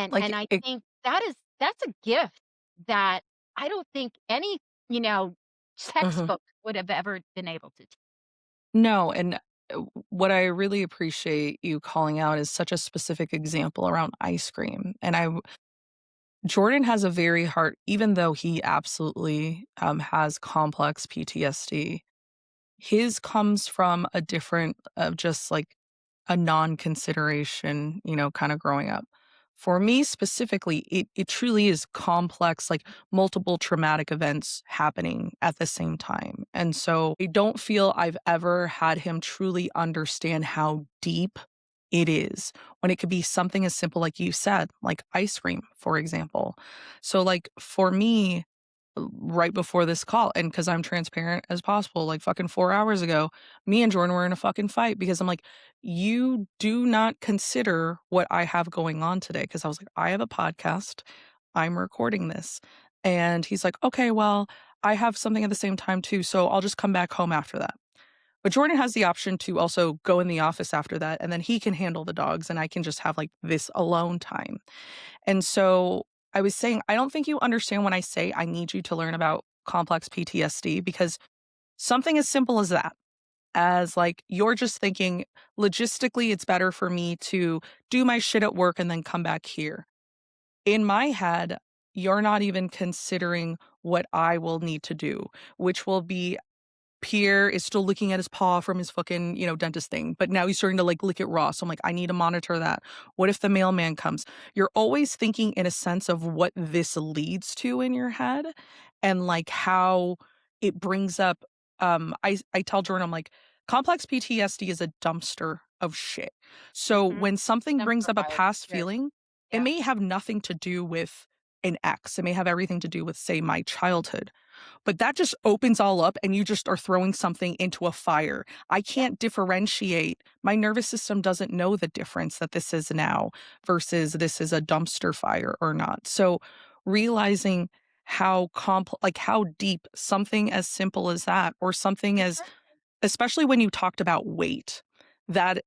And I It think that's a gift that I don't think any, you know, mhm. textbook would have ever been able to. No, and, what I really appreciate you calling out is such a specific example around ice cream, and Jordan has a very hard even though he absolutely, has complex PTSD, his comes from a different of just, like, a non-consideration, kinda growing up. For me specifically, it truly is complex, like, multiple traumatic events happening at the same time, and so, I don't feel I've ever had him truly understand how deep it is when it could be something as simple like you said, like ice cream, for example. So, like, for me right before this call and because 'cause I'm transparent as possible, like, fucking 4 hours ago, me and Jordan were in a fucking fight because I'm like, "You do not consider what I have going on today. Because I was like, "I have a podcast, I'm recording this." And he's like, "Okay, well, I have something at the same time too, so I'll just come back home after that." But Jordan has the option to also go in the office after that, and then he can handle the dogs, and I can just have, like, this alone time. And so I was saying, I don't think you understand when I say I need you to learn about complex PTSD because something as simple as that, as like you're just thinking logistically, it's better for me to do my shit at work and then come back here. In my head, you're not even considering what I will need to do, which will be Pierre is still licking at his paw from his fucking, dentist thing, but now he's starting to, like, lick it raw, so I'm like, "I need to monitor that. What if the mailman comes?" You're always thinking in a sense of what this leads to in your head and, like, how it brings up, I tell Jordan, I'm like, "Complex PTSD is a dumpster of shit." So, Mhm. when something brings Dumpster up a fire for past sure. feeling, it Yeah. may have nothing to do with an ex, it may have everything to do with, say, my childhood. But that just opens all up and you just are throwing something into a fire. I Yeah. can't differentiate. My nervous system doesn't know the difference that this is now versus this is a dumpster fire or not. So realizing how like how deep something as simple as that or something as Exactly. especially when you talked about weight, that,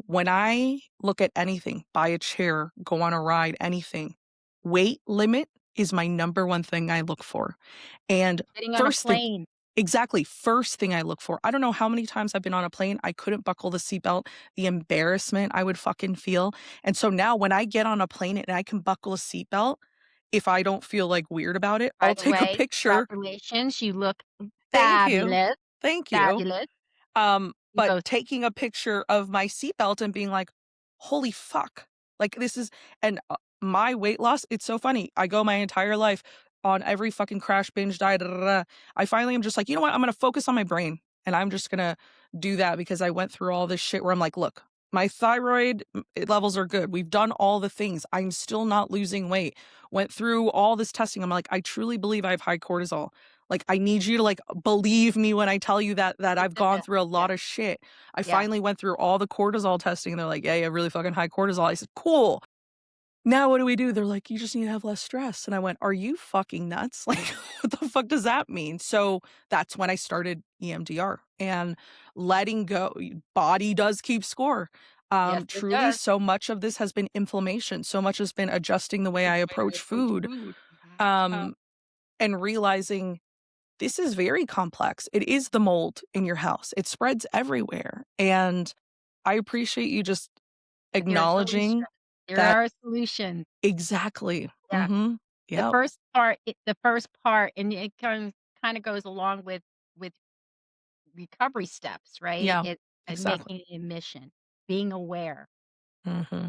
when I look at anything, buy a chair, go on a ride, anything, weight limit is my number one thing I look for. And Getting on a first thing plane. exactly, first thing I look for. I don't know how many times I've been on a plane, I couldn't buckle the seatbelt, the embarrassment I would fucking feel. And so now when I get on a plane and I can buckle a seatbelt, if I don't feel, like, weird about it, By I'll the take a way, picture. congratulations, you look Thank you. fabulous, Thank you. fabulous. You But go taking a picture of my seatbelt and being like, "Holy fuck." Like, this is and, my weight loss, it's so funny. I go my entire life on every fucking crash, binge, diet, da, da, da. I finally am just like, "You know what? I'm gonna focus on my brain, and I'm just gonna do that," because I went through all this shit where I'm like, "Look, my thyroid, levels are good. We've done all the things. I'm still not losing weight." Went through all this testing. I'm like, "I truly believe I have high cortisol. Like, I need you to, like, believe me when I tell you that da, I've da, gone da. through a Yeah, lot of shit." I yeah. finally went through all the cortisol testing, and they're like, "Yeah, you have really fucking high cortisol." I said, "Cool. Now what do we do?" They're like, "You just need to have less stress." And I went, "Are you fucking nuts? Like, what the fuck does that mean?" So, that's when I started EMDR and letting go. Body does keep score. Yes, it Truly, does. so much of this has been inflammation. So much has been adjusting the way The I way I approach approach food, food. Wow. um, and realizing this is very complex. It is the mold in your house. It spreads everywhere, and I appreciate you just But there are acknowledging solutions. There that are solutions. exactly. Yeah. Mhm. Yep. The first part, and it kinda goes along with recovery steps, right? Yeah. It and Exactly. making it a mission, being aware. Mhm.